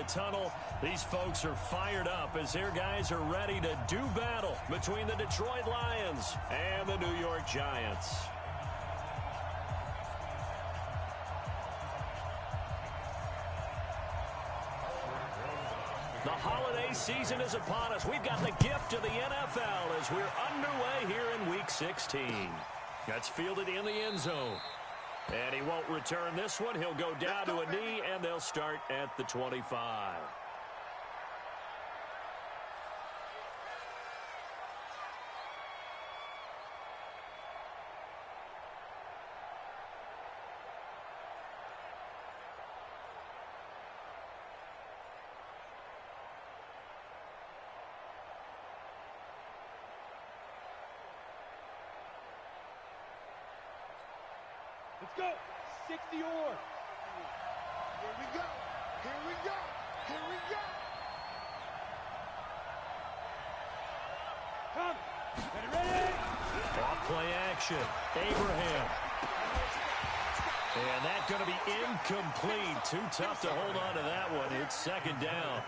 the tunnel. These folks are fired up as their guys are ready to do battle between the Detroit Lions and the New York Giants. The holiday season is upon us. We've got the gift of the NFL as we're underway here in Week 16. That's fielded in the end zone. And he won't return this one. He'll go down to a knee, and they'll start at the 25. Let's go. 60 or. Here we go. Here we go. Here we go. Come. Ready. Off play action. Abraham. And that's going to be incomplete. Too tough to hold on to that one. It's second down.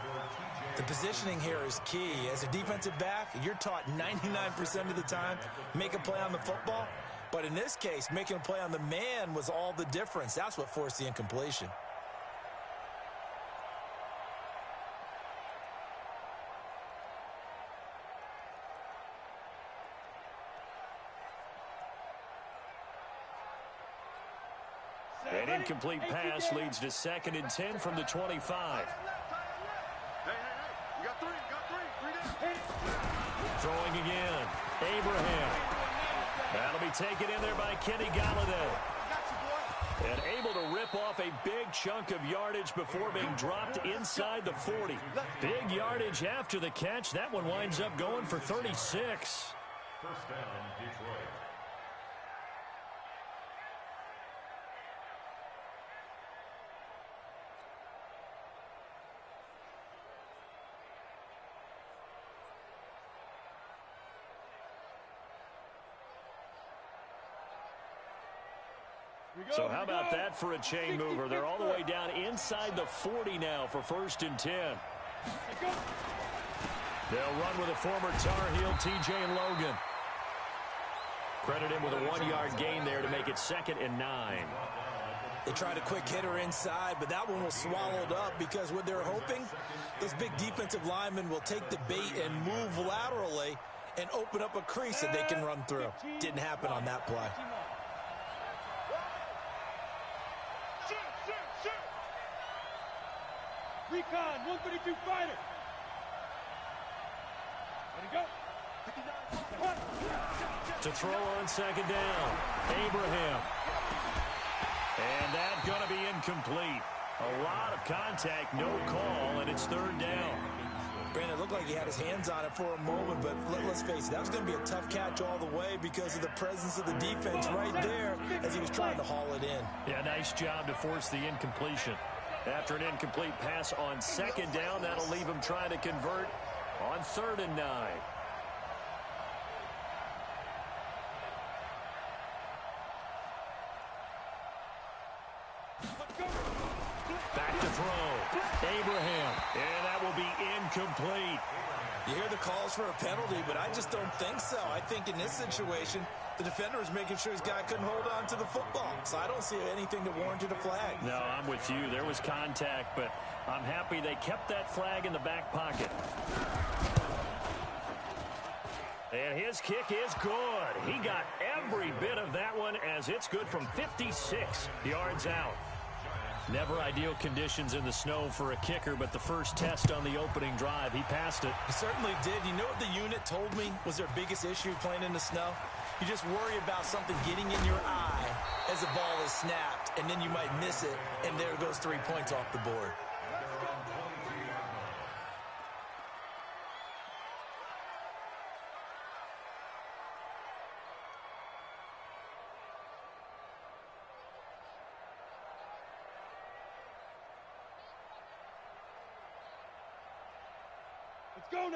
The positioning here is key. As a defensive back, you're taught 99% of the time, make a play on the football. But in this case, making a play on the man was all the difference. That's what forced the incompletion. An incomplete pass leads to 2nd and 10 from the 25. Hey, you got three. Throwing again. Abraham. That'll be taken in there by Kenny Golladay. And able to rip off a big chunk of yardage before being dropped inside the 40. Big yardage after the catch. That one winds up going for 36. First down, Detroit. So how about that for a chain mover? They're all the way down inside the 40 now for 1st and 10. They'll run with a former Tar Heel, T.J. Logan. Credit him with a 1-yard gain there to make it 2nd and 9. They tried a quick hitter inside, but that one was swallowed up because what they're hoping, those big defensive linemen will take the bait and move laterally and open up a crease that they can run through. Didn't happen on that play. Recon, 132 fighter. Let it go. To throw on 2nd down. Abraham. And that's going to be incomplete. A lot of contact, no call, and it's 3rd down. Brandon, it looked like he had his hands on it for a moment, but let's face it, that was going to be a tough catch all the way because of the presence of the defense right there as he was trying to haul it in. Yeah, nice job to force the incompletion. After an incomplete pass on 2nd down, that'll leave him trying to convert on 3rd and 9. Back to throw. Abraham. And that will be incomplete. You hear the calls for a penalty, but I just don't think so. I think in this situation, the defender was making sure his guy couldn't hold on to the football. So I don't see anything that warranted a flag. No, I'm with you. There was contact, but I'm happy they kept that flag in the back pocket. And his kick is good. He got every bit of that one as it's good from 56 yards out. Never ideal conditions in the snow for a kicker, but the first test on the opening drive, he passed it. He certainly did. You know what the unit told me was their biggest issue playing in the snow? You just worry about something getting in your eye as the ball is snapped, and then you might miss it, and there goes 3 points off the board.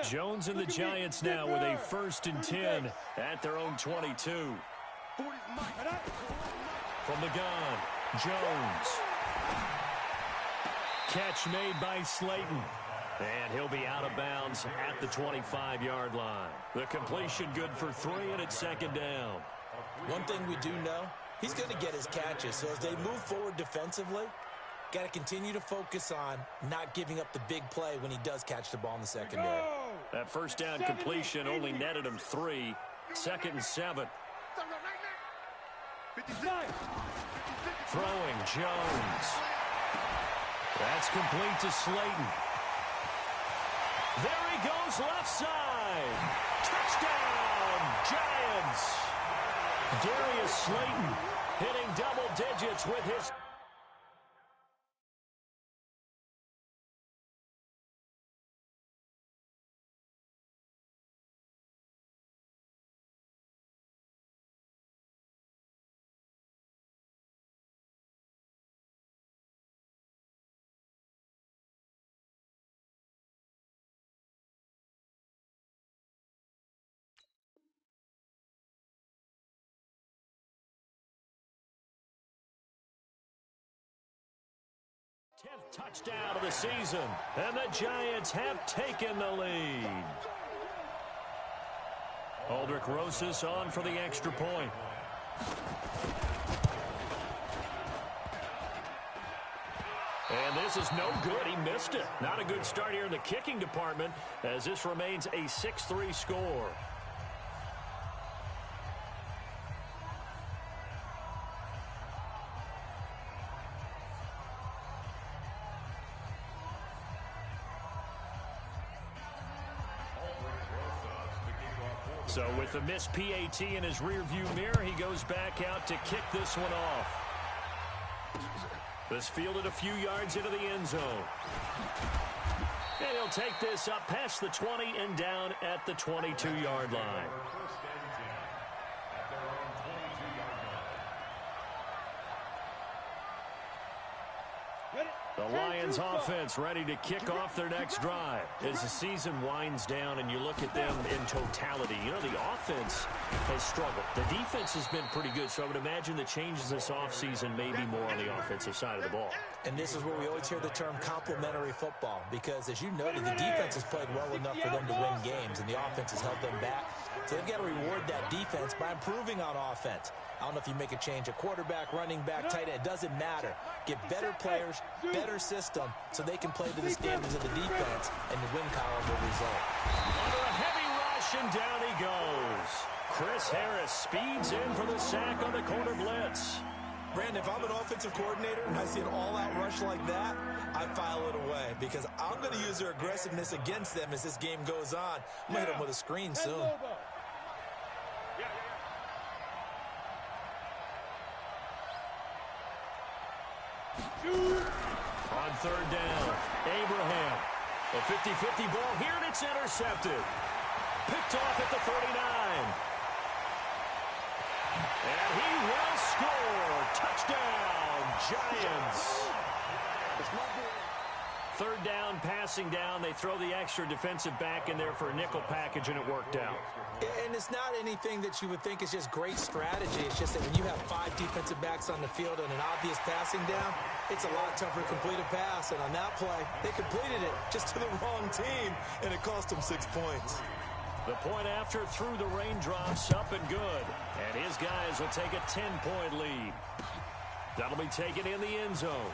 Jones and the Giants now with a 1st and 10 at their own 22. From the gun, Jones. Catch made by Slayton. And he'll be out of bounds at the 25-yard line. The completion good for 3, and it's second down. One thing we do know, he's going to get his catches. So as they move forward defensively, got to continue to focus on not giving up the big play when he does catch the ball in the secondary. That first down completion only netted him 3. 2nd and 7. Throwing Jones. That's complete to Slayton. There he goes left side. Touchdown, Giants. Darius Slayton hitting double digits with his... touchdown of the season, and the Giants have taken the lead. Aldrick Rosas on for the extra point. And this is no good. He missed it. Not a good start here in the kicking department, as this remains a 6-3 score. So with the missed PAT in his rearview mirror, he goes back out to kick this one off. This fielded a few yards into the end zone. And he'll take this up past the 20 and down at the 22-yard line. The Lions offense ready to kick off their next drive. As the season winds down and you look at them in totality, you know, the offense has struggled. The defense has been pretty good, so I would imagine the changes this offseason may be more on the offensive side of the ball. And this is where we always hear the term complementary football, because as you noted, the defense has played well enough for them to win games, and the offense has held them back. So they've got to reward that defense by improving on offense. I don't know if you make a change at quarterback, running back, tight end. It doesn't matter. Get better players, better system, so they can play to the standards of the defense, and the win column will result. Under a heavy rush, and down he goes. Chris Harris speeds in for the sack on the corner blitz. Brandon, if I'm an offensive coordinator and I see an all-out rush like that, I file it away, because I'm going to use their aggressiveness against them as this game goes on. I'm going to hit them with a screen soon. On third down, Abraham. A 50-50 ball here, and it's intercepted. Picked off at the 39. And he will score. Touchdown, Giants. Third down, passing down. They throw the extra defensive back in there for a nickel package, and it worked out. And it's not anything that you would think is just great strategy. It's just that when you have 5 defensive backs on the field and an obvious passing down, it's a lot tougher to complete a pass. And on that play, they completed it just to the wrong team, and it cost them 6 points. The point after through the raindrops, up and good. And his guys will take a 10-point lead. That'll be taken in the end zone.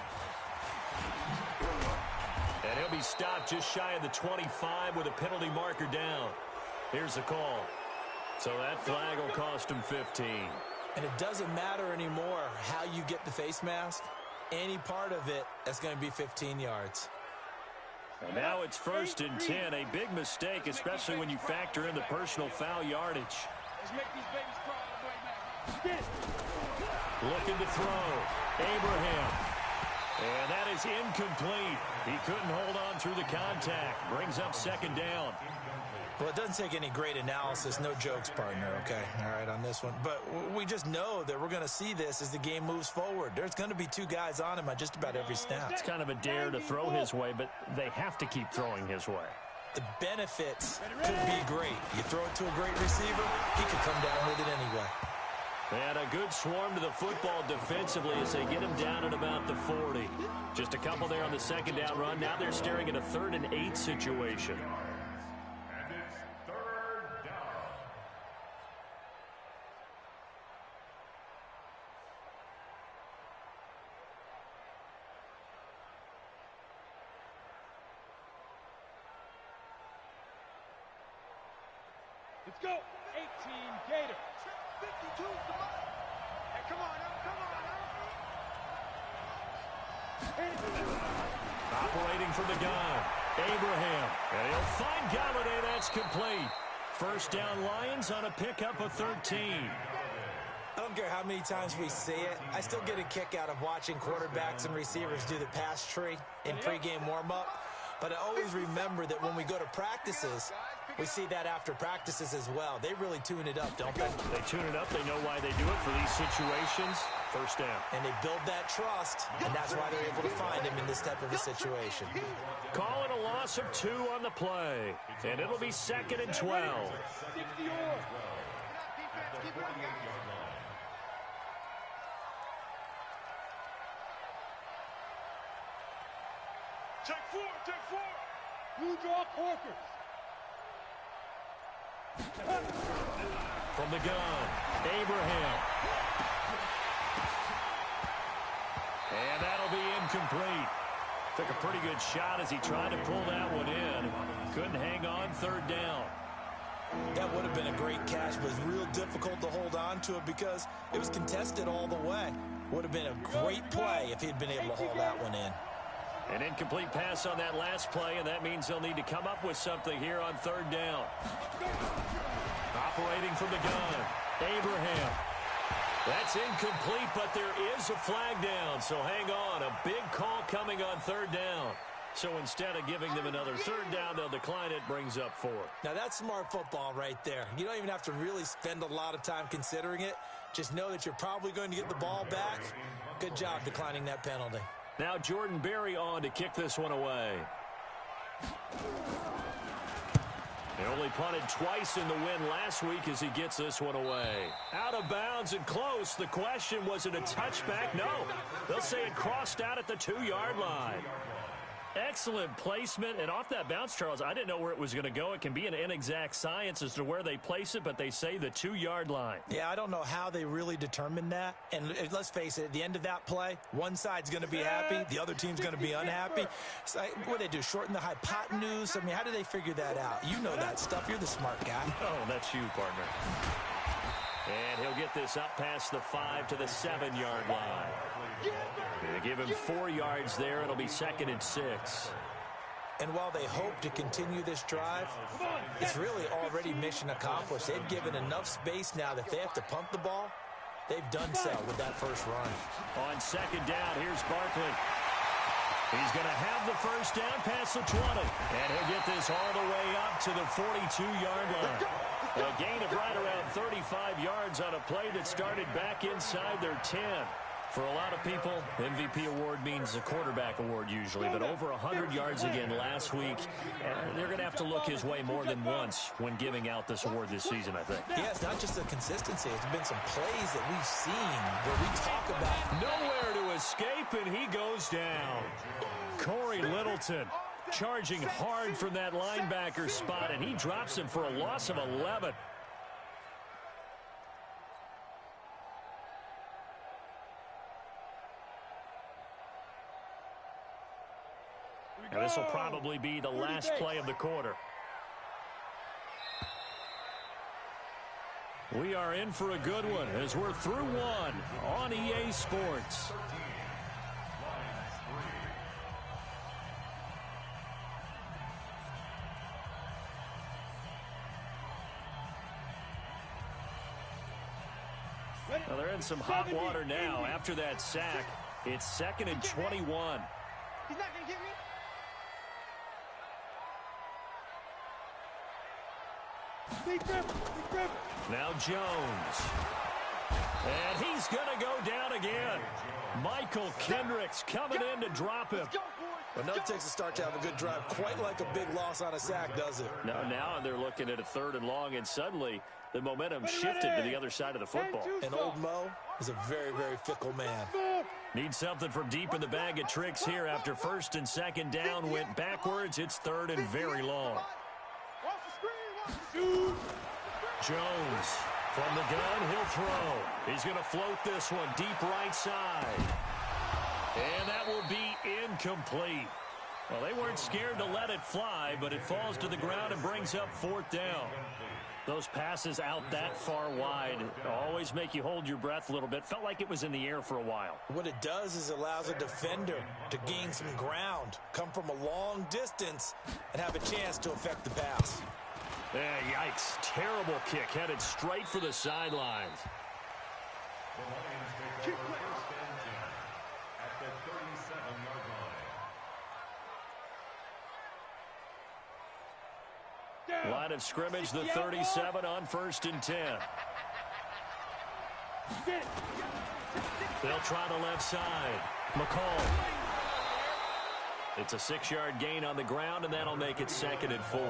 And he'll be stopped just shy of the 25 with a penalty marker down. Here's the call. So that flag will cost him 15. And it doesn't matter anymore how you get the face mask. Any part of it, that's going to be 15 yards. And now it's 1st and 10. A big mistake, especially when you factor in the personal foul yardage. Looking to throw. Abraham. And that is incomplete. He couldn't hold on through the contact. Brings up 2nd down. Well, it doesn't take any great analysis. No jokes, partner, okay? All right, on this one. But we just know that we're going to see this as the game moves forward. There's going to be 2 guys on him on just about every snap. It's kind of a dare to throw his way, but they have to keep throwing his way. The benefits could be great. You throw it to a great receiver, he could come down with it anyway. And a good swarm to the football defensively as they get him down at about the 40. Just a couple there on the second down run. Now they're staring at a 3rd and 8 situation. And it's 3rd down. Let's go. 18 Gator. 52, come on. Hey, come on now, Operating from the gun, Abraham. And he'll find Galladay. That's complete. First down Lions on a pickup of 13. I don't care how many times we see it. I still get a kick out of watching quarterbacks and receivers do the pass tree in pregame warm-up. But I always remember that when we go to practices, we see that after practices as well. They really tune it up, don't they? They tune it up. They know why they do it for these situations. First down. And they build that trust, and that's why they're able to find him in this type of a situation. Call it a loss of 2 on the play. And it'll be 2nd and 12. 60 yards. Take 4, take 4. Blue draw Corkers. From the gun, Abraham. And that'll be incomplete. Took a pretty good shot as he tried to pull that one in. Couldn't hang on 3rd down. That would have been a great catch, but it's real difficult to hold on to it because it was contested all the way. Would have been a great play if he'd been able to haul that one in. An incomplete pass on that last play, and that means they'll need to come up with something here on 3rd down. Operating from the gun, Abraham. That's incomplete, but there is a flag down, so hang on. A big call coming on 3rd down. So instead of giving them another 3rd down, they'll decline it, brings up 4th. Now, that's smart football right there. You don't even have to really spend a lot of time considering it. Just know that you're probably going to get the ball back. Good job declining that penalty. Now Jordan Berry on to kick this one away. He only punted twice in the win last week as he gets this one away. Out of bounds and close. The question, was it a touchback? No. They'll say it crossed out at the 2-yard line. Excellent placement, and off that bounce, Charles, I didn't know where it was going to go. It can be an inexact science as to where they place it, but they say the 2-yard line. Yeah, I don't know how they really determined that. And let's face it, at the end of that play, one side's going to be happy, the other team's going to be unhappy. So, what do they do, shorten the hypotenuse? I mean, how do they figure that out? You know that stuff. You're the smart guy. Oh, that's you, partner. And he'll get this up past the 5 to the 7-yard line. They give him 4 yards there. It'll be 2nd and 6. And while they hope to continue this drive, it's really already mission accomplished. They've given enough space now that if they have to punt the ball, they've done so with that first run. On 2nd down, here's Barkley. He's going to have the first down past the 20. And he'll get this all the way up to the 42-yard line. A gain of right around 35 yards on a play that started back inside their 10. For a lot of people, MVP award means a quarterback award usually, but over 100 yards again last week. They're going to have to look his way more than once when giving out this award this season, I think. Yeah, it's not just the consistency. It's been some plays that we've seen where we talk about. Nowhere to escape, and he goes down. Corey Littleton charging hard from that linebacker spot, and he drops him for a loss of 11. And this will probably be the last play of the quarter. We are in for a good one as we're through one on EA Sports. Well, they're in some hot water now after that sack. It's 2nd and 21. He's not going to get me. Now Jones. And he's going to go down again. Michael Kendricks coming in to drop him. But no, it takes a start to have a good drive. Quite like a big loss on a sack, does it? Now they're looking at a 3rd and long, and suddenly The momentum shifted to the other side of the football. And old Mo is a very, very fickle man. Needs something from deep in the bag of tricks here after first and second down went backwards. It's third and very long. Jones from the gun, he'll throw. He's going to float this one deep right side. And that will be incomplete. Well, they weren't scared to let it fly, but it falls to the ground and brings up fourth down. Those passes out that far wide always make you hold your breath a little bit. Felt like it was in the air for a while. What it does is allows a defender to gain some ground, come from a long distance, and have a chance to affect the pass. Yikes. Terrible kick headed straight for the sidelines. Line of scrimmage, the 37 on first and 10. They'll try the left side. McCall. It's a 6-yard gain on the ground, and that'll make it second and 4.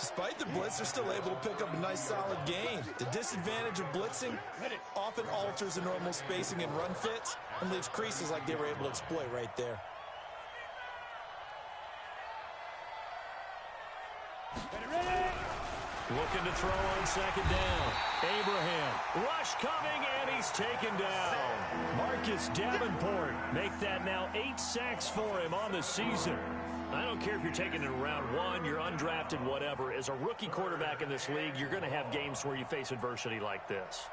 Despite the blitz, they're still able to pick up a nice solid gain. The disadvantage of blitzing often alters the normal spacing and run fits and leaves creases like they were able to exploit right there. Looking to throw on second down. Abraham. Rush coming, and he's taken down. Marcus Davenport make that now 8 sacks for him on the season. I don't care if you're taking it in round 1, you're undrafted, whatever. As a rookie quarterback in this league, you're going to have games where you face adversity like this.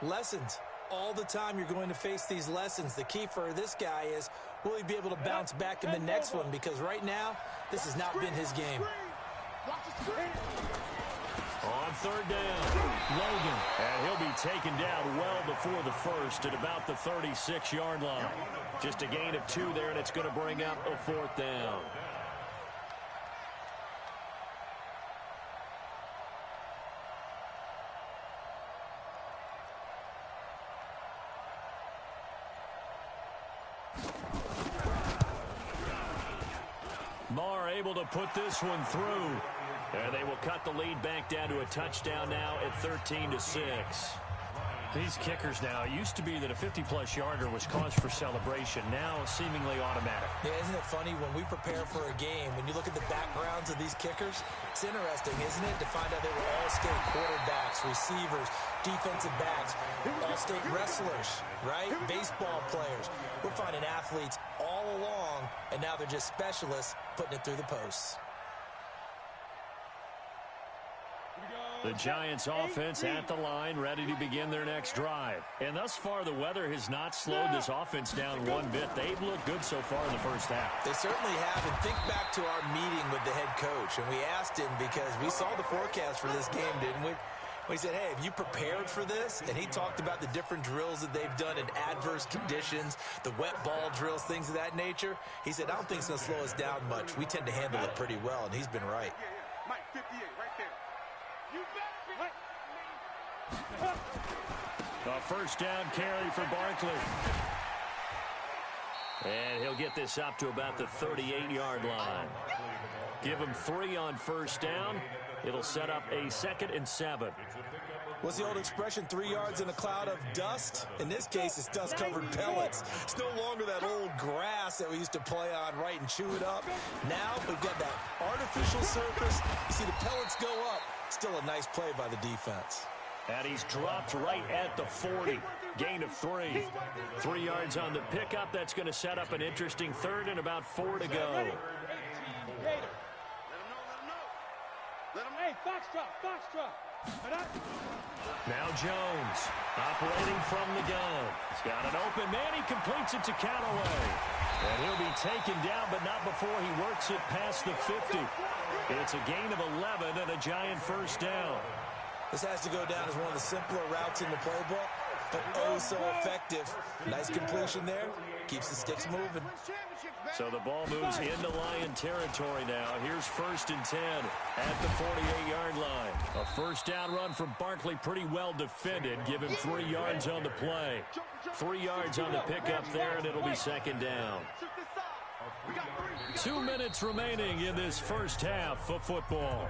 Lessons. All the time you're going to face these lessons. The key for this guy is, will he be able to bounce back in the next one? Because right now, this has not been his game. On third down, Logan. And he'll be taken down well before the first at about the 36-yard line. Just a gain of 2 there, and it's going to bring up a fourth down. Marr able to put this one through. And they will cut the lead back down to a touchdown now at 13-6. These kickers now, it used to be that a 50-plus yarder was cause for celebration. Now seemingly automatic. Yeah, isn't it funny when we prepare for a game, when you look at the backgrounds of these kickers, it's interesting, isn't it, to find out they were all-state quarterbacks, receivers, defensive backs, all-state wrestlers, right? Baseball players. We're finding athletes all along, and now they're just specialists putting it through the posts. The Giants offense at the line, ready to begin their next drive. And thus far, the weather has not slowed this offense down one bit. They've looked good so far in the first half. They certainly have. And think back to our meeting with the head coach. And we asked him, because we saw the forecast for this game, didn't we? We said, hey, have you prepared for this? And he talked about the different drills that they've done in adverse conditions, the wet ball drills, things of that nature. He said, I don't think it's going to slow us down much. We tend to handle it pretty well, and he's been right. Mike, 58, right there. You bet. A first down carry for Barkley. And he'll get this up to about the 38-yard line. Give him 3 on first down. It'll set up a 2nd and 7. What's the old expression, 3 yards in a cloud of dust? In this case, it's dust-covered pellets. It's no longer that old grass that we used to play on, right, and chew it up. Now we've got that artificial surface. You see the pellets go up. Still a nice play by the defense. And he's dropped right at the 40. Gain of 3. 3 yards on the pickup. That's going to set up an interesting 3rd and about 4 to go. Let him know. Hey, foxtrot. Now Jones operating from the gun. He's got an open man. He completes it to Callaway. And he'll be taken down, but not before he works it past the 50. It's a gain of 11 and a Giant first down. This has to go down as one of the simpler routes in the playbook, but oh so effective. Nice completion there. Keeps the sticks moving. So the ball moves into Lion territory now. Here's 1st and 10 at the 48-yard line. A first down run from Barkley, pretty well defended. Give him 3 yards on the play. 3 yards on the pickup there, and it'll be 2nd down. 2 minutes remaining in this first half of football.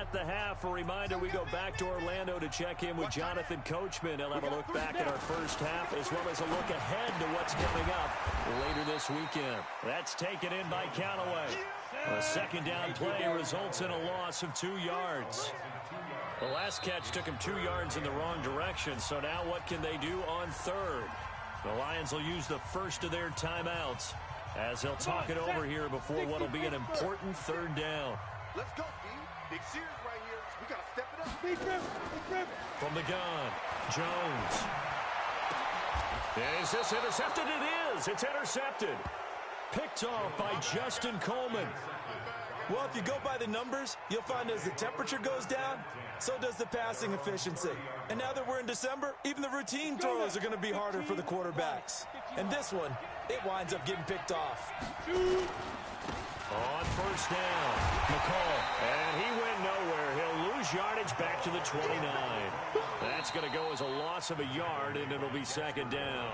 at the half. A reminder, we go back to Orlando to check in with Jonathan Coachman. He'll have a look back at our first half as well as a look ahead to what's coming up later this weekend. That's taken in by Callaway. A second down play results in a loss of 2 yards. The last catch took him 2 yards in the wrong direction, so now what can they do on third? The Lions will use the first of their timeouts as they'll talk it over here before what will be an important third down. Let's go, D. Big Sears right here. We got to step it up. From the gun, Jones. Is this intercepted? It is. It's intercepted. Picked off by Justin Coleman. Well, if you go by the numbers, you'll find as the temperature goes down, so does the passing efficiency. And now that we're in December, even the routine throws are going to be harder for the quarterbacks. And this one, it winds up getting picked off. On first down, McCall. And he went nowhere. He'll lose yardage back to the 29. That's going to go as a loss of a yard, and it'll be second down.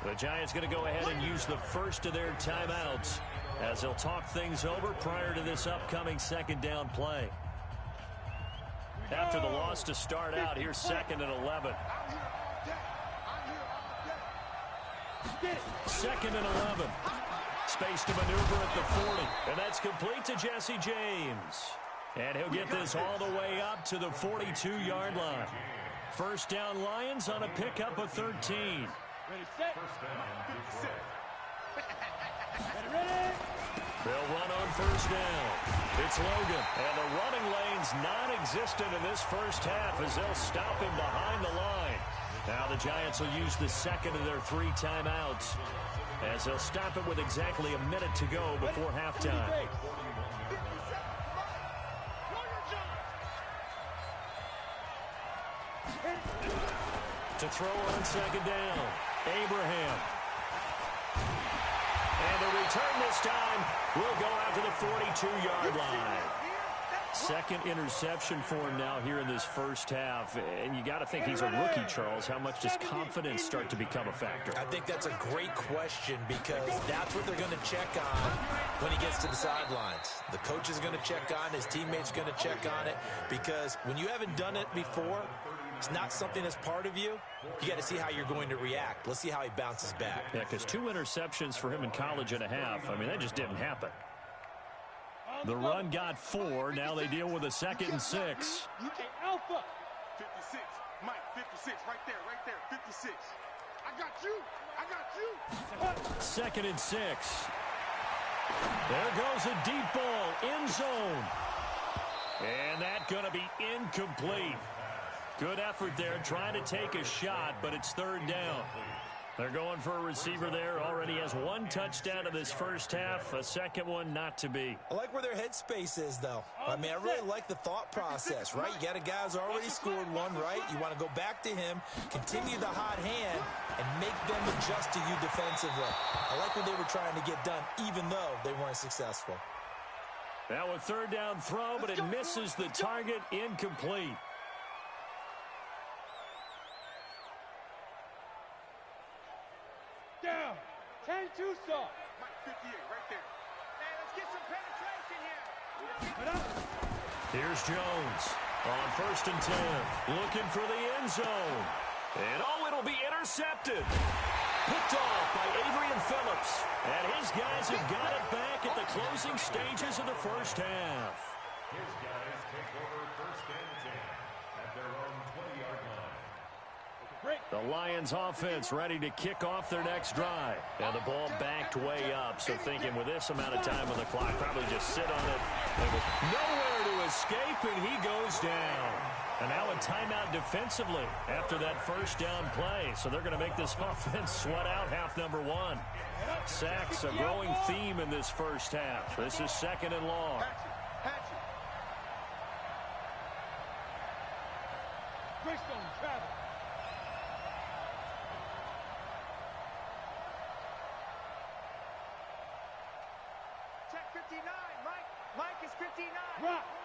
The Giants going to go ahead and use the first of their timeouts as they'll talk things over prior to this upcoming second down play. After the loss to start out, here's 2nd and 11. 2nd and 11. Space to maneuver at the 40. And that's complete to Jesse James. And he'll get this all the way up to the 42-yard line. First down Lions on a pickup of 13. Ready, set. Ready. They'll run on first down. It's Logan. And the running lane's non-existent in this first half as they'll stop him behind the line. Now the Giants will use the second of their 3 timeouts as they'll stop it with exactly a minute to go before halftime. To throw on second down, Abraham. And the return this time will go out to the 42-yard line. Second interception for him now here in this first half. And you got to think he's a rookie, Charles. How much does confidence start to become a factor? I think that's a great question because that's what they're going to check on when he gets to the sidelines. The coach is going to check on, his teammates going to check on it, because when you haven't done it before, it's not something that's part of you. You got to see how you're going to react. Let's see how he bounces back. Yeah, because 2 interceptions for him in college and a half. I mean, that just didn't happen. The run got 4. Now they deal with a 2nd and 6. Alpha. 56. Mike, 56. Right there. 56. I got you. 2nd and 6. There goes a deep ball. End zone. And that's going to be incomplete. Good effort there, trying to take a shot, but it's third down. They're going for a receiver there. Already has 1 touchdown in this first half. A second one not to be. I like where their headspace is, though. I mean, I really like the thought process, right? You got a guy who's already scored 1, right? You want to go back to him, continue the hot hand, and make them adjust to you defensively. I like what they were trying to get done, even though they weren't successful. Now a third down throw, but it misses the target. Incomplete. Down. 10 Tucson. Mike, 58, right there. Hey, let's get some penetration here. Here's Jones on 1st and 10. Looking for the end zone. And it'll be intercepted. Picked off by Adrian Phillips. And his guys have got it back at the closing stages of the first half. His guys take over 1st and 10 at their own 20-yard line. The Lions offense ready to kick off their next drive. And the ball backed way up. So thinking with this amount of time on the clock, probably just sit on it. And with nowhere to escape, and he goes down. And now a timeout defensively after that first down play. So they're going to make this offense sweat out half number 1. Sacks, a growing theme in this first half. This is 2nd and long. Greystone travel. Check 59, Mike is 59.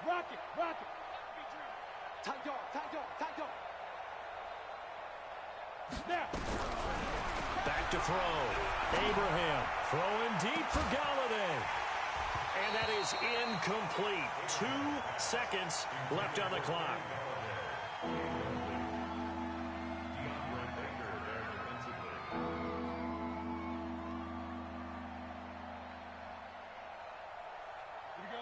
Rock it. Tight dog. Now. Back to throw. Abraham throwing deep for Galladay. And that is incomplete. 2 seconds left on the clock.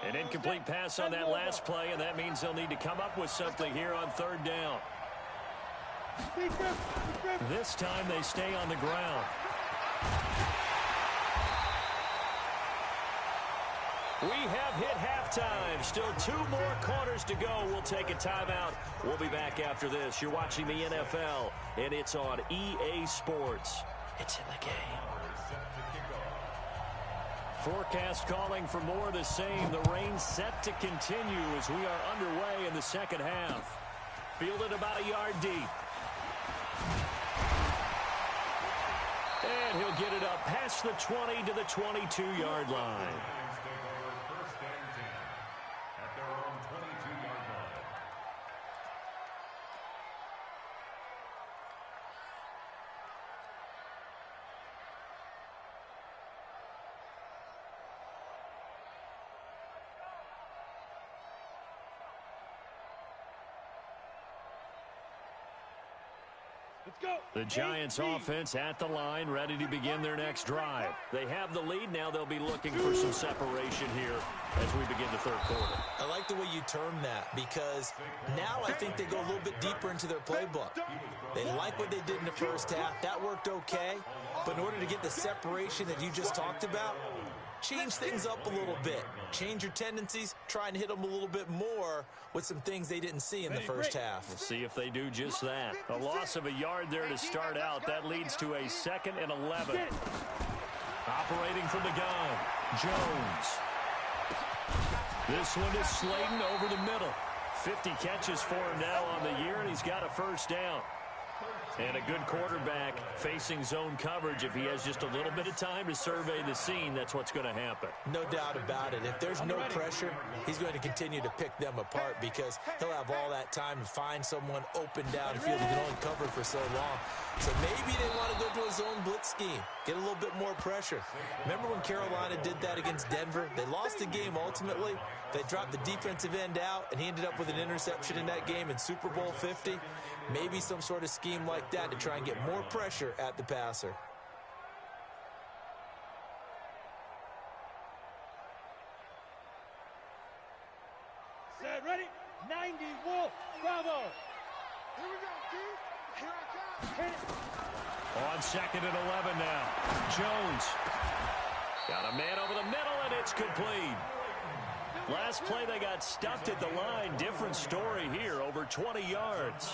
An incomplete pass on that last play, and that means they'll need to come up with something here on 3rd down. This time they stay on the ground. We have hit halftime. Still 2 more quarters to go. We'll take a timeout. We'll be back after this. You're watching the NFL, and it's on EA Sports. It's in the game. Forecast calling for more of the same. The rain set to continue as we are underway in the second half. Fielded about a yard deep. And he'll get it up past the 20 to the 22-yard line. The Giants offense at the line, ready to begin their next drive. They have the lead. Now they'll be looking for some separation here as we begin the 3rd quarter. I like the way you term that, because now I think they go a little bit deeper into their playbook. They like what they did in the first half. That worked okay. But in order to get the separation that you just talked about, change things up a little bit. Change your tendencies. Try and hit them a little bit more with some things they didn't see in the first half. We'll see if they do just that. A loss of a yard there to start out. That leads to a 2nd and 11. Operating from the gun, Jones. This one is Slayton over the middle. 50 catches for him now on the year, and he's got a 1st down. And a good quarterback facing zone coverage. If he has just a little bit of time to survey the scene, that's what's going to happen. No doubt about it. If there's no pressure, he's going to continue to pick them apart because he'll have all that time to find someone open downfield. He can only cover for so long. So maybe they want to go to a zone blitz scheme, get a little bit more pressure. Remember when Carolina did that against Denver? They lost the game ultimately. They dropped the defensive end out, and he ended up with an interception in that game in Super Bowl 50. Maybe some sort of scheme like that to try and get more pressure at the passer. Set, ready? 90, Wolf, bravo. Here we go, dude. Here I come. Hit it. On 2nd and 11 now. Jones. Got a man over the middle, and it's complete. Last play, they got stuffed at the line. Different story here, over 20 yards.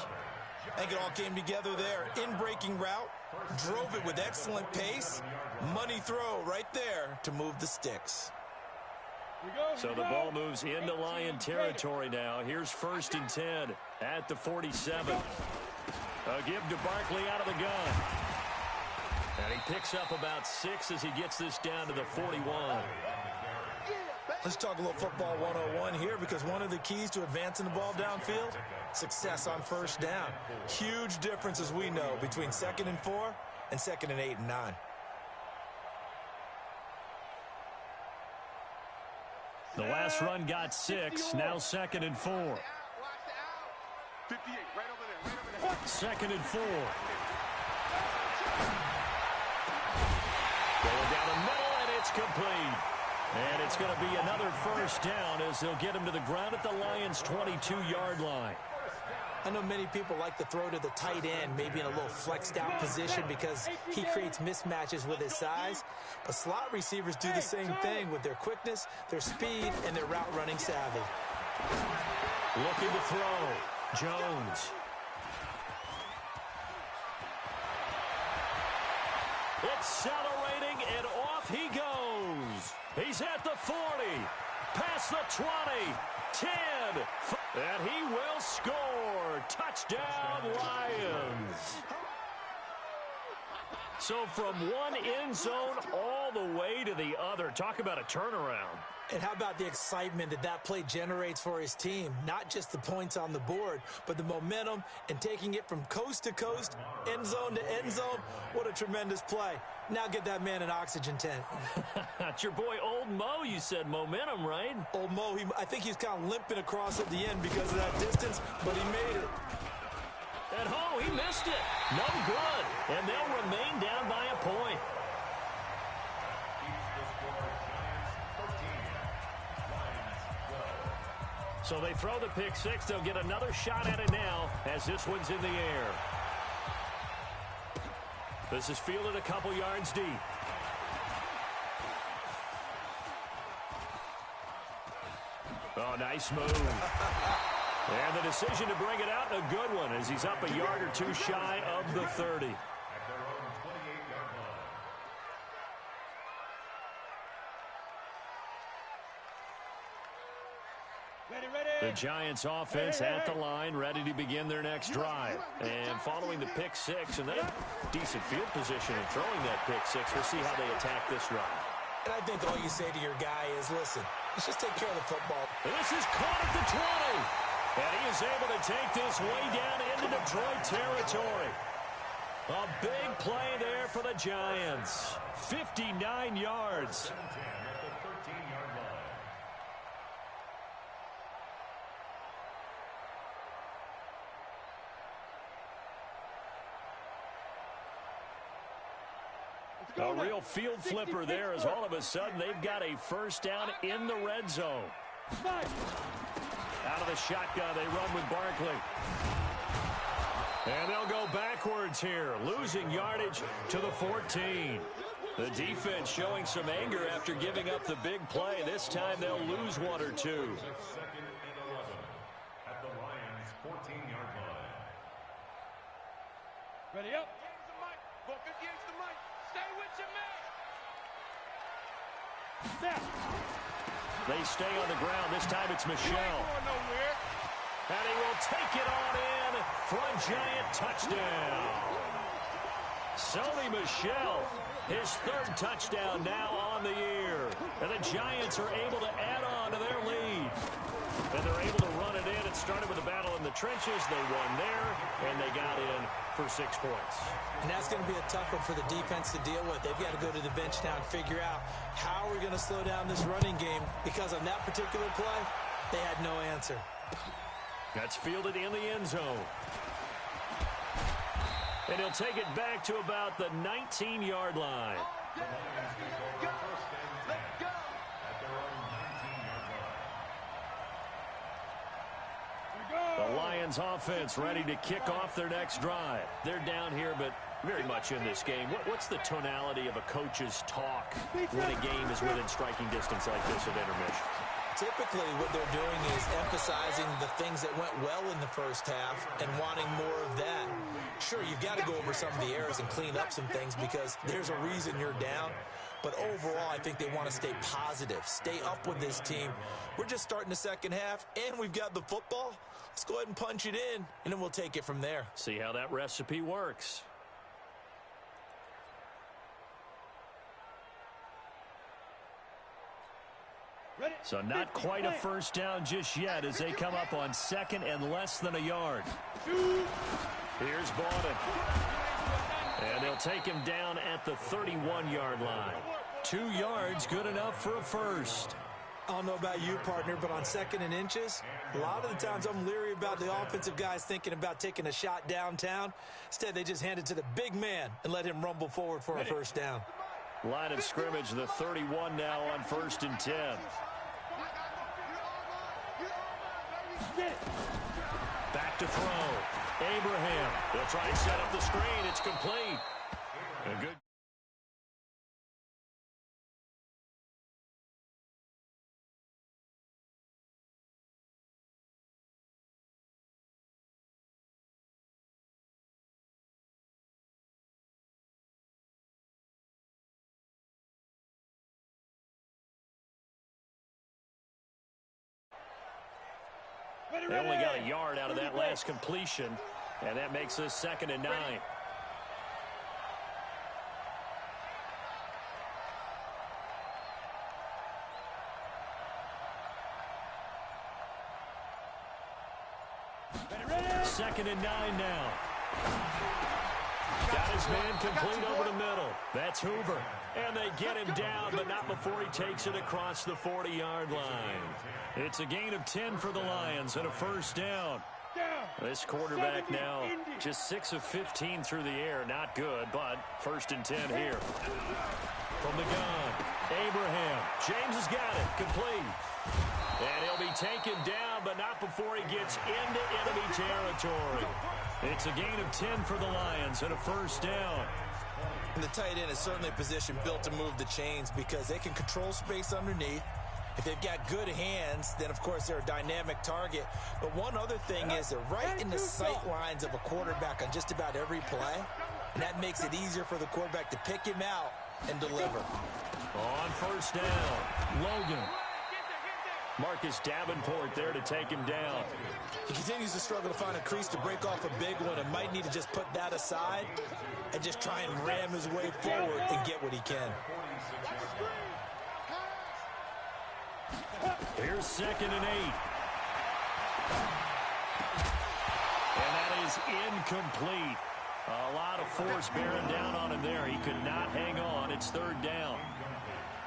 I think it all came together there. In-breaking route, drove it with excellent pace. Money throw right there to move the sticks. So the ball moves into Lion territory now. Here's 1st and 10 at the 47. A give to Barkley out of the gun. And he picks up about 6 as he gets this down to the 41. Let's talk a little football 101 here, because one of the keys to advancing the ball downfield, success on 1st down. Huge difference, as we know, between 2nd and 4 and 2nd and 8 and 9. The last run got 6. Now 2nd and 4. 58, right over there. 2nd and 4. Going down the middle, and it's complete. And it's going to be another 1st down as they'll get him to the ground at the Lions' 22-yard line. I know many people like to throw to the tight end, maybe in a little flexed out position because he creates mismatches with his size. But slot receivers do the same thing with their quickness, their speed, and their route running savvy. Looking to throw. Jones. Accelerating, and off he goes. He's at the 40, past the 20, 10, and he will score. Touchdown, Lions. So from one end zone all the way to the other. Talk about a turnaround. And how about the excitement that that play generates for his team? Not just the points on the board, but the momentum and taking it from coast to coast, end zone to end zone. What a tremendous play. Now get that man an oxygen tent. It's your boy Old Mo, you said. Momentum, right? Old Mo, I think he's kind of limping across at the end because of that distance, but he made it. At home, he missed it. No good. And they'll remain down by a point. So they throw the pick six. They'll get another shot at it now as this one's in the air. This is fielded a couple yards deep. Oh, nice move. And the decision to bring it out, a good one, as he's up a yard or two shy of the 30. The Giants offense at the line, ready to begin their next drive. And following the pick six, and they have decent field position in throwing that pick six. We'll see how they attack this drive. And I think all you say to your guy is, listen, let's just take care of the football. And this is caught at the 20. And he is able to take this way down into Detroit territory. A big play there for the Giants. 59 yards. A real field flipper there as all of a sudden they've got a first down in the red zone. Out of the shotgun, they run with Barkley. And they'll go backwards here, losing yardage to the 14. The defense showing some anger after giving up the big play. This time they'll lose one or two. Second and 11 at the Lions' 14-yard line. Ready up. Use the mic. Booker, use the mic. Stay with your man. Snap. They stay on the ground. This time it's Michel. Going nowhere. And he will take it on in for a Giant touchdown. Sony Michel, his third touchdown now on the year. And the Giants are able to add on to their lead. And they're able to run it in. It started with a battle in the trenches. They won there, and they got in for 6 points. And that's going to be a tough one for the defense to deal with. They've got to go to the bench now and figure out how we're going to slow down this running game, because on that particular play, they had no answer. That's fielded in the end zone. And he'll take it back to about the 19-yard line. The Lions offense ready to kick off their next drive. They're down here, but very much in this game. What's the tonality of a coach's talk when a game is within striking distance like this at intermission? Typically, what they're doing is emphasizing the things that went well in the first half and wanting more of that. Sure, you've got to go over some of the errors and clean up some things because there's a reason you're down. But overall, I think they want to stay positive, stay up with this team. We're just starting the second half, and we've got the football. Let's go ahead and punch it in, and then we'll take it from there. See how that recipe works. So not quite a first down just yet as they come up on second and less than a yard. Here's Bowden. And they'll take him down at the 31-yard line. 2 yards, good enough for a first. I don't know about you, partner, but on second and inches, a lot of the times I'm leery about the offensive guys thinking about taking a shot downtown. Instead, they just hand it to the big man and let him rumble forward for a first down. Line of scrimmage, the 31 now on 1st and 10. Back to throw. Abraham. They'll try and set up the screen. It's complete. A good. They only got a yard out of that last completion, and that makes this 2nd and 9. 2nd and 9 now. Got his man complete over the middle. That's Hoover. And they get him down, but not before he takes it across the 40-yard line. It's a gain of 10 for the Lions and a first down. This quarterback now just 6 of 15 through the air. Not good, but 1st and 10 here. From the gun, Abraham. James has got it. Complete. And he'll be taken down, but not before he gets into enemy territory. It's a gain of 10 for the Lions and a first down. And the tight end is certainly a position built to move the chains because they can control space underneath. If they've got good hands, then, of course, they're a dynamic target. But one other thing is they're right in the sight lines of a quarterback on just about every play, and that makes it easier for the quarterback to pick him out and deliver. On first down, Logan. Marcus Davenport there to take him down. He continues to struggle to find a crease to break off a big one and might need to just put that aside and just try and ram his way forward and get what he can. Here's 2nd and 8. And that is incomplete. A lot of force bearing down on him there. He could not hang on. It's 3rd down.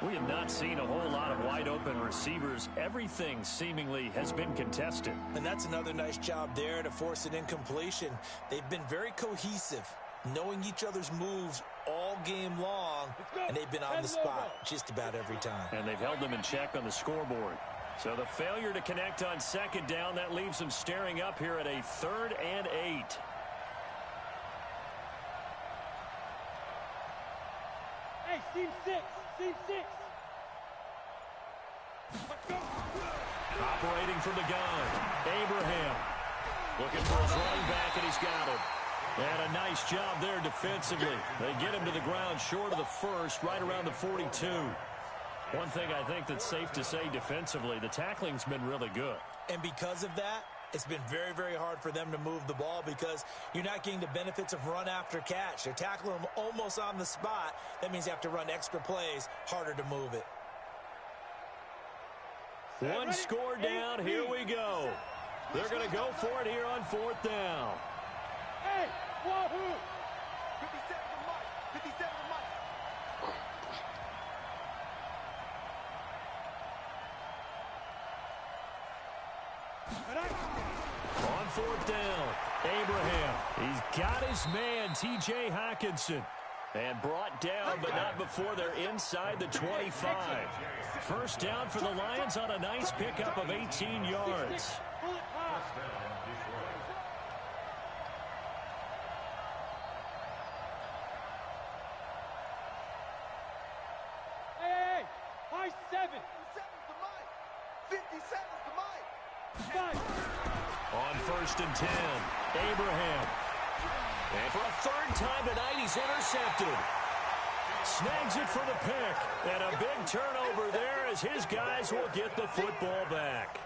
We have not seen a whole lot of wide-open receivers. Everything seemingly has been contested. And that's another nice job there to force an incompletion. They've been very cohesive, knowing each other's moves all game long, and they've been on the spot just about every time. And they've held them in check on the scoreboard. So the failure to connect on 2nd down, that leaves them staring up here at a 3rd and 8. Hey, team 6. Team 6. Operating from the gun, Abraham. Looking for his running back, and he's got him. And a nice job there defensively. They get him to the ground short of the first, right around the 42. One thing I think that's safe to say defensively, the tackling's been really good. And because of that, it's been very, very hard for them to move the ball because you're not getting the benefits of run after catch. They're tackling them almost on the spot. That means you have to run extra plays, harder to move it. One score down, here we go. They're going to go for it here on 4th down. Hey, Wahoo! 57 to Mike. 57 to Mike. On 4th down, Abraham. He's got his man, T.J. Hockenson. And brought down, but not before they're inside the 25. First down for the Lions on a nice pickup of 18 yards. Hey, high 7. 57 to Mike. 57 to Mike. 5. On 1st and 10, Abraham. And for a 3rd time tonight, he's intercepted. Snags it for the pick. And a big turnover there as his guys will get the football back.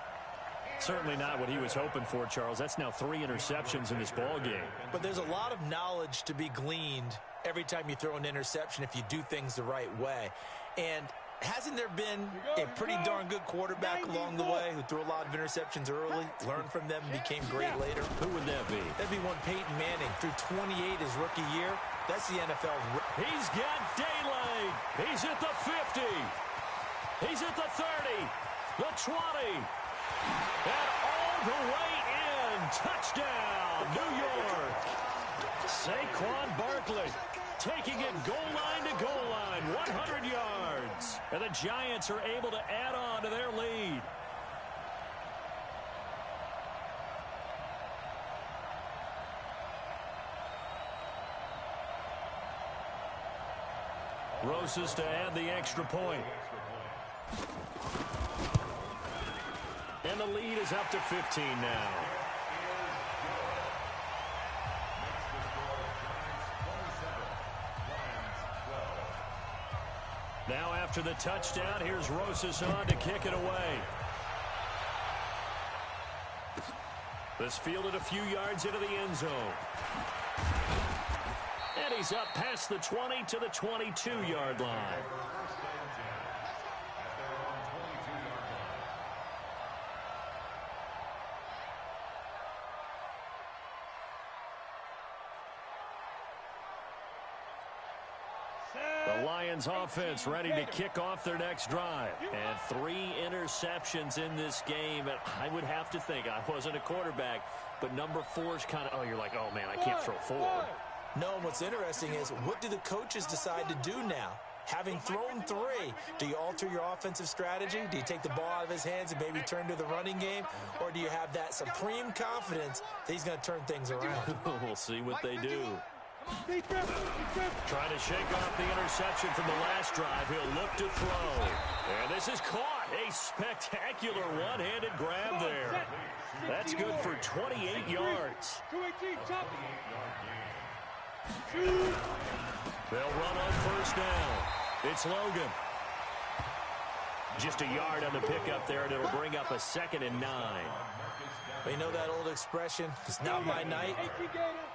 Certainly not what he was hoping for, Charles. That's now 3 interceptions in this ball game. But there's a lot of knowledge to be gleaned every time you throw an interception if you do things the right way. And hasn't there been a pretty darn good quarterback along the way who threw a lot of interceptions early, learned from them, and became great later? Who would that be? That'd be one Peyton Manning. Threw 28 his rookie year. That's the NFL. He's got daylight. He's at the 50. He's at the 30. The 20. And all the way in. Touchdown, New York. Saquon Barkley taking it goal line to goal line. 100 yards. And the Giants are able to add on to their lead. Rosas to add the extra point. And the lead is up to 15 now. Now after the touchdown, here's Rosas on to kick it away. This fielded a few yards into the end zone. And he's up past the 20 to the 22-yard line. The Lions offense ready to kick off their next drive. And 3 interceptions in this game. And I would have to think, I wasn't a quarterback, but number 4 is kind of, you're like, oh, man, I can't throw forward. No, what's interesting is what do the coaches decide to do now? Having thrown 3, do you alter your offensive strategy? Do you take the ball out of his hands and maybe turn to the running game? Or do you have that supreme confidence that he's going to turn things around? We'll see what they do. Trying to shake off the interception from the last drive. He'll look to throw. And this is caught. A spectacular one-handed grab there. That's good for 28 yards. They'll run on first down. It's Logan. Just a yard on the pickup there, and it'll bring up a 2nd and 9. Well, you know that old expression, it's not my night?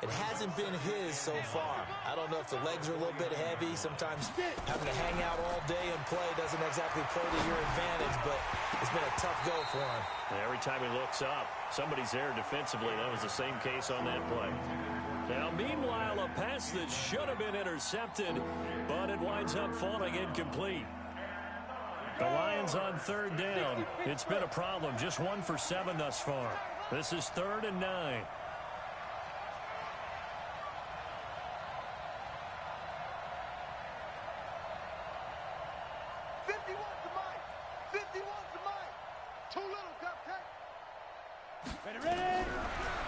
It hasn't been his so far. I don't know if the legs are a little bit heavy. Sometimes having to hang out all day and play doesn't exactly play to your advantage, but it's been a tough go for him. And every time he looks up, somebody's there defensively. That was the same case on that play. Now, meanwhile, a pass that should have been intercepted, but it winds up falling incomplete. The Lions on 3rd down. It's been a problem. Just 1 for 7 thus far. This is 3rd and 9.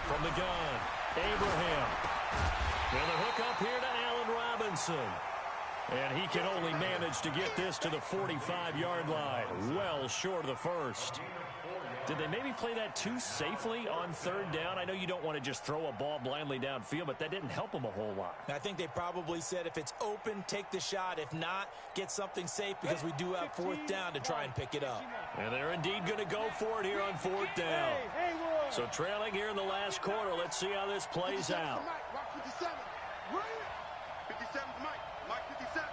From the gun, Abraham. And the hook up here to Allen Robinson. And he can only manage to get this to the 45-yard line. Well short of the first. Did they maybe play that too safely on 3rd down? I know you don't want to just throw a ball blindly downfield, but that didn't help them a whole lot. I think they probably said if it's open, take the shot. If not, get something safe because we do have 4th down to try and pick it up. And they're indeed going to go for it here on 4th down. So trailing here in the last quarter, let's see how this plays out. 57. 57 to Mike. Mike 57.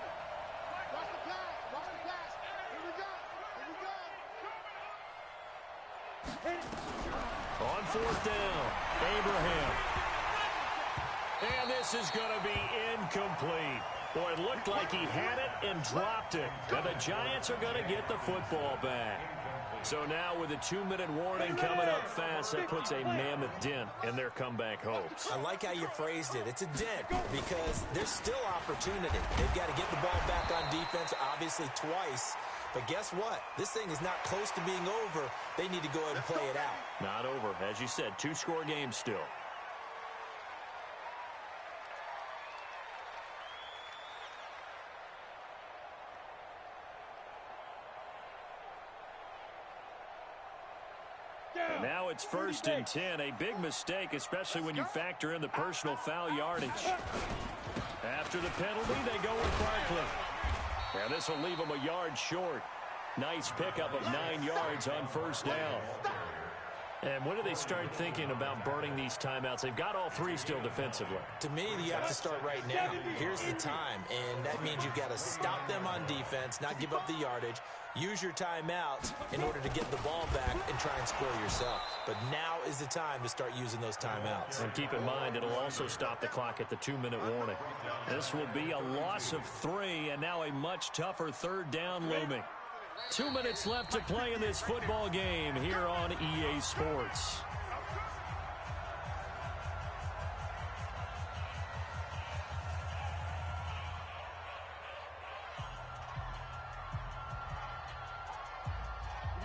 Watch the pass. Watch the pass. Here we go. Here we go. On 4th down, Abraham. And this is going to be incomplete. Boy, it looked like he had it and dropped it. And the Giants are going to get the football back. So now with a 2-minute warning coming up fast, that puts a mammoth dent in their comeback hopes. I like how you phrased it. It's a dent because there's still opportunity. They've got to get the ball back on defense, obviously twice. But guess what? This thing is not close to being over. They need to go ahead and play it out. Not over. As you said, 2-score game still. And now it's 1st and 10. A big mistake, especially when you factor in the personal foul yardage. After the penalty, they go with Barkley. And this will leave them a yard short. Nice pickup of 9 yards on 1st down. And when do they start thinking about burning these timeouts? They've got all 3 still defensively. To me, you have to start right now. Here's the time, and that means you've got to stop them on defense, not give up the yardage, use your timeouts in order to get the ball back and try and score yourself. But now is the time to start using those timeouts. And keep in mind, it'll also stop the clock at the 2-minute warning. This will be a loss of 3, and now a much tougher 3rd down looming. 2 minutes left to play in this football game here on EA Sports.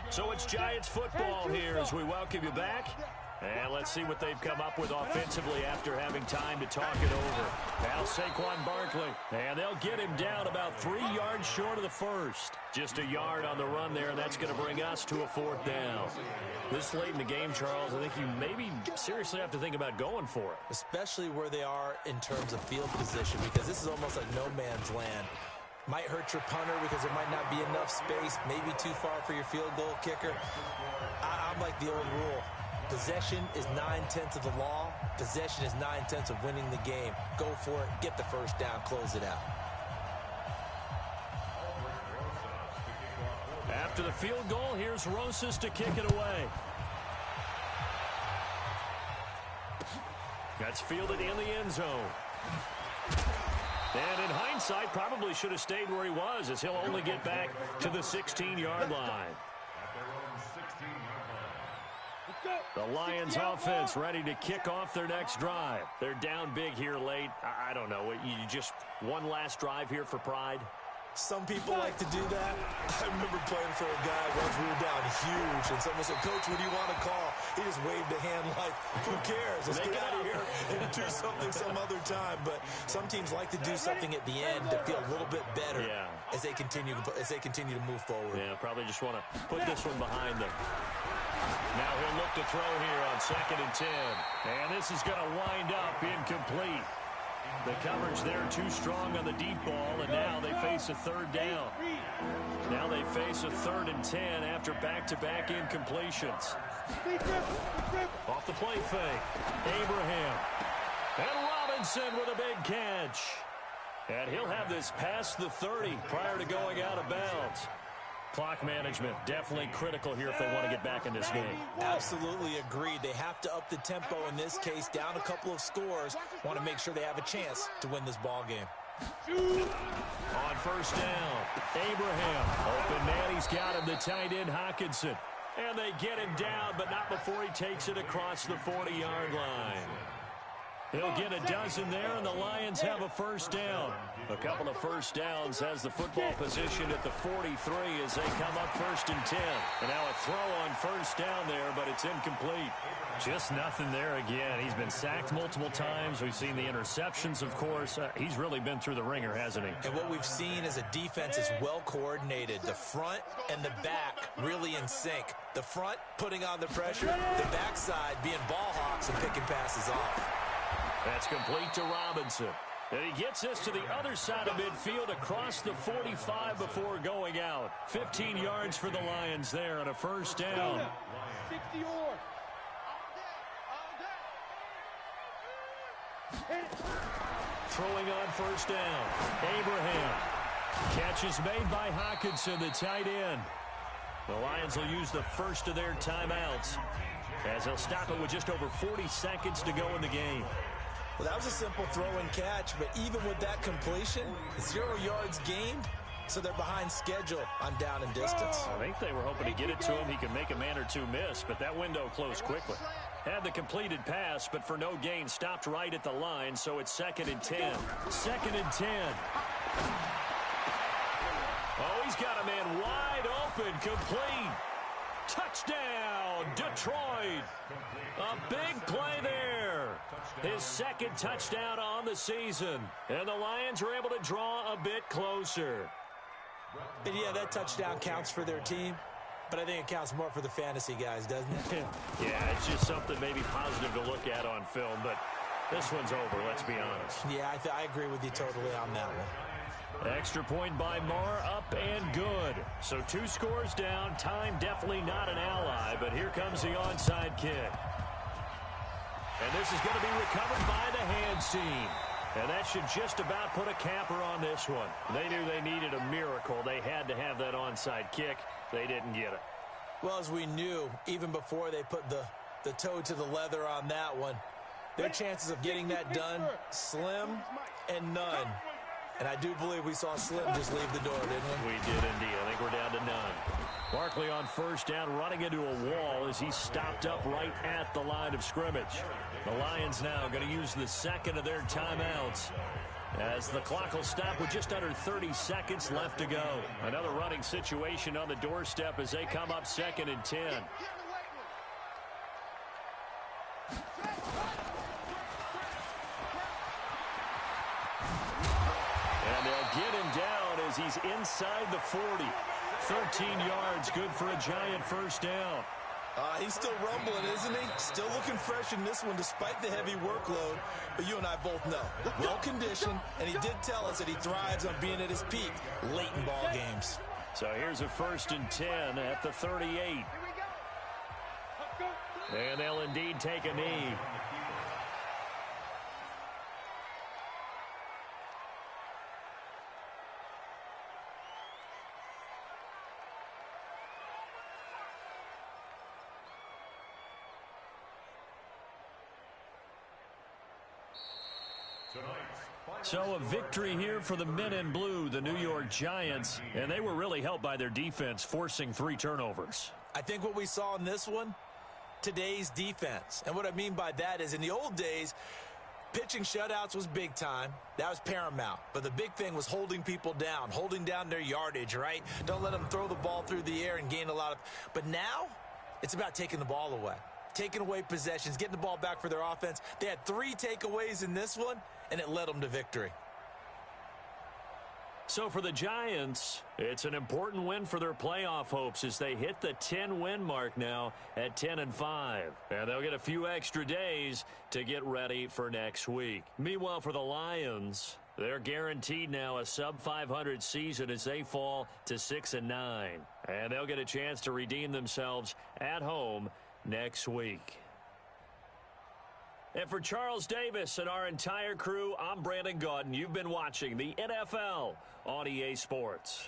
So it's Giants football here as we welcome you back. And let's see what they've come up with offensively after having time to talk it over. Now Saquon Barkley. And they'll get him down about 3 yards short of the first. Just a yard on the run there, and that's going to bring us to a 4th down. This late in the game, Charles, I think you maybe seriously have to think about going for it. Especially where they are in terms of field position, because this is almost like no man's land. Might hurt your punter because there might not be enough space, maybe too far for your field goal kicker. I'm like the old rule. Possession is 9/10 of the law. Possession is 9/10 of winning the game. Go for it. Get the first down. Close it out. After the field goal, here's Rosas to kick it away. That's fielded in the end zone. And in hindsight, probably should have stayed where he was, as he'll only get back to the 16-yard line. The Lions offense ready to kick off their next drive. They're down big here late. I don't know. You just one last drive here for pride? Some people like to do that. I remember playing for a guy once we were down huge, and someone said, "Coach, what do you want to call?" He just waved a hand like, "Who cares? Let's get out of here and do something some other time." But some teams like to do something at the end to feel a little bit better as they continue to move forward. Yeah, probably just want to put this one behind them. Now he'll look to throw here on 2nd and 10. And this is going to wind up incomplete. The coverage there too strong on the deep ball, and now they face a 3rd down. Now they face a 3rd and 10 after back-to-back incompletions. Off the play fake. Abraham. And Robinson with a big catch. And he'll have this past the 30 prior to going out of bounds. Clock management definitely critical here if they want to get back in this game. Absolutely agreed. They have to up the tempo in this case, down a couple of scores. Want to make sure they have a chance to win this ball game. On 1st down, Abraham. Open man, he's got him, the tight end Hockenson. And they get him down, but not before he takes it across the 40-yard line. He'll get a dozen there, and the Lions have a 1st down. A couple of 1st downs has the football positioned at the 43 as they come up 1st and 10. And now a throw on 1st down there, but it's incomplete. Just nothing there again. He's been sacked multiple times. We've seen the interceptions, of course. He's really been through the ringer, hasn't he? And what we've seen is a defense is well coordinated. The front and the back really in sync. The front putting on the pressure, the backside being ball hawks and picking passes off. That's complete to Robinson. And he gets this to the other side of midfield across the 45 before going out. 15 yards for the Lions there and a 1st down. 60 Throwing on 1st down. Abraham. Catch is made by Hockenson, the tight end. The Lions will use the first of their timeouts as they'll stop it with just over 40 seconds to go in the game. Well, that was a simple throw and catch, but even with that completion, 0 yards gained, so they're behind schedule on down and distance. I think they were hoping to get it to him. He could make a man or two miss, but that window closed quickly. Had the completed pass, but for no gain, stopped right at the line, so it's 2nd and 10. 2nd and 10. Oh, he's got a man wide open, complete. Touchdown, Detroit. A big play there. His 2nd touchdown on the season. And the Lions are able to draw a bit closer. And yeah, that touchdown counts for their team, but I think it counts more for the fantasy guys, doesn't it? Yeah, it's just something maybe positive to look at on film, but this one's over, let's be honest. Yeah, I agree with you totally on that one. Extra point by Marr, up and good. So 2 scores down. Time definitely not an ally, but here comes the onside kick. And this is going to be recovered by the hands team. And that should just about put a capper on this one. They knew they needed a miracle. They had to have that onside kick. They didn't get it. Well, as we knew, even before they put the toe to the leather on that one, their chances of getting that done, slim and none. And I do believe we saw Slim just leave the door, didn't we? We did indeed. I think we're down to none. Barkley on 1st down, running into a wall as he stopped up right at the line of scrimmage. The Lions now going to use the 2nd of their timeouts as the clock will stop with just under 30 seconds left to go. Another running situation on the doorstep as they come up 2nd and 10. And they'll get him down as he's inside the 40. 13 yards, good for a giant 1st down. He's still rumbling, isn't he? Still looking fresh in this one despite the heavy workload. But you and I both know, well-conditioned, and he did tell us that he thrives on being at his peak late in ball games. So here's a 1st and 10 at the 38. And they'll indeed take a knee. So a victory here for the men in blue, the New York Giants, and they were really helped by their defense, forcing 3 turnovers. I think what we saw in this one, today's defense. And what I mean by that is in the old days, pitching shutouts was big time. That was paramount. But the big thing was holding people down, holding down their yardage, right? Don't let them throw the ball through the air and gain a lot of. But now it's about taking the ball away, taking away possessions, getting the ball back for their offense. They had 3 takeaways in this one, and it led them to victory. So for the Giants, it's an important win for their playoff hopes as they hit the 10-win mark now at 10-5. And they'll get a few extra days to get ready for next week. Meanwhile, for the Lions, they're guaranteed now a sub-500 season as they fall to 6-9. And they'll get a chance to redeem themselves at home next week. And for Charles Davis and our entire crew, I'm Brandon Gaudin. You've been watching the NFL on EA Sports.